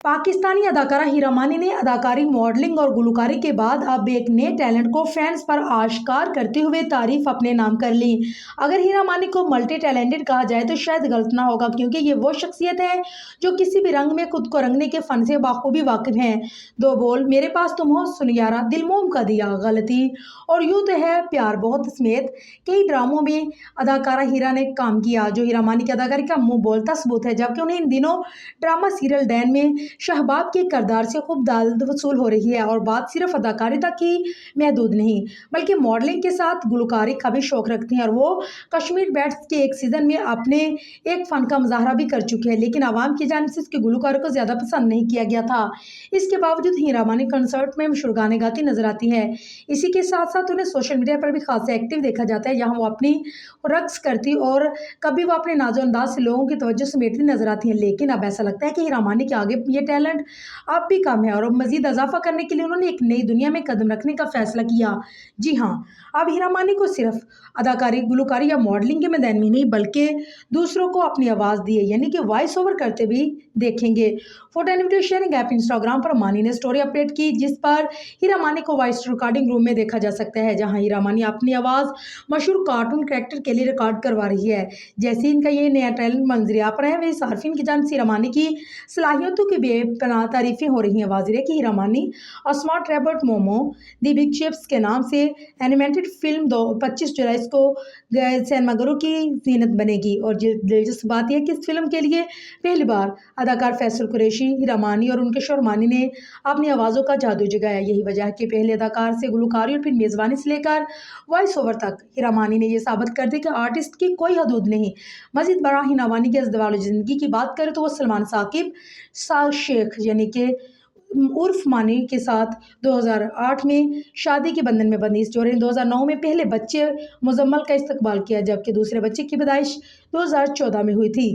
पाकिस्तानी अदाकारा हीरा मानी ने अदाकारी, मॉडलिंग और गुलकारी के बाद अब एक नए टैलेंट को फैंस पर आश्कार करते हुए तारीफ अपने नाम कर ली। अगर हीरा मानी को मल्टी टैलेंटेड कहा जाए तो शायद गलत ना होगा, क्योंकि ये वो शख्सियत है जो किसी भी रंग में खुद को रंगने के फन से बाखूबी वाकिफ हैं। दो बोल, मेरे पास तुम हो, सुनियारा, दिल मोम का दिया, गलती और यूं तो है प्यार बहुत समेत कई ड्रामों में अदाकारा हीरा ने काम किया, जो हीरा मानी की अदाकारी का मुंह बोलता सबूत है। जबकि उन्हें इन दिनों ड्रामा सीरियल डैन में शहबाब के किरदार से खूब दाद वसूल हो रही है। और बात सिर्फ अदाकारी तक ही महदूद नहीं, बल्कि मॉडलिंग के साथ गुलकारी का भी शौक रखती हैं। और वो कश्मीर बैट्स के एक सीजन में अपने एक फन का मुजाहरा भी कर चुके हैं, लेकिन आवाम की जानिब से इसके गुलकारी को ज़्यादा पसंद नहीं किया गया था। इसके बावजूद हीरा मानी कंसर्ट में मशहूर गाने गाती नजर आती है। इसी के साथ साथ उन्हें सोशल मीडिया पर भी खासा एक्टिव देखा जाता है, जहाँ वो अपनी रक्स करती और कभी वो अपने नाजो अंदाज से लोगों की तवज्जो समेटती नजर आती हैं। लेकिन अब ऐसा लगता है कि हीरा मानी के आगे ये टैलेंट अब भी कम है और अब मजीद इजाफा करने के लिए उन्होंने एक नई दुनिया में कदम रखने का फैसला किया। जी हाँ, अब हीरा मानी को सिर्फ अदाकारी, गुलकारी या मॉडलिंग के मैदान में नहीं, बल्कि दूसरों को अपनी आवाज़ दी है, यानी कि वॉइस ओवर करते भी देखेंगे। Photo and video sharing app Instagram पर मानी ने स्टोरी अपडेट की, जिस पर हीरा मानी को वॉइस रिकॉर्डिंग रूम में देखा जा सकता है, जहां हीरा मानी अपनी आवाज़ मशहूर कार्टून कैरेक्टर के लिए रिकॉर्ड करवा रही है। जैसे इनका ये नया टैलेंट मंजर आ रहा है, वही सार्फिन की जान से हीरा मानी की सलाहियतों की बेपनाह तारीफें हो रही हैं। वाज़ेह है कि हीरा मानी और smart रैबर्ट momo the big chips के नाम से एनिमेटेड फिल्म 25 जुलाई को सिनेमाघरों की जीनत बनेगी। और दिलचस्प बात यह है कि इस फिल्म के लिए पहली बार अदाकार फैसल कुरैशी, हीरा मानी और उनके शौहर मानी ने अपनी आवाज़ों का जादू जगाया। यही वजह है कि पहले अदाकार से गुलकारी और फिर मेज़बानी से लेकर वॉइस ओवर तक हीरा मानी ने यह साबित कर दिया कि आर्टिस्ट की कोई हदूद नहीं। मजीद बड़ा हीरा मानी के अज़दवाल ज़िंदगी की बात करें तो वो सलमान साकिब शेख यानी कि उर्फ मानी के साथ 2008 में शादी के बंधन में बंधी। इस जोड़े ने 2009 में पहले बच्चे मुजम्मल का इस्तकबाल किया, जबकि दूसरे बच्चे की पैदाइश 2014 में हुई थी।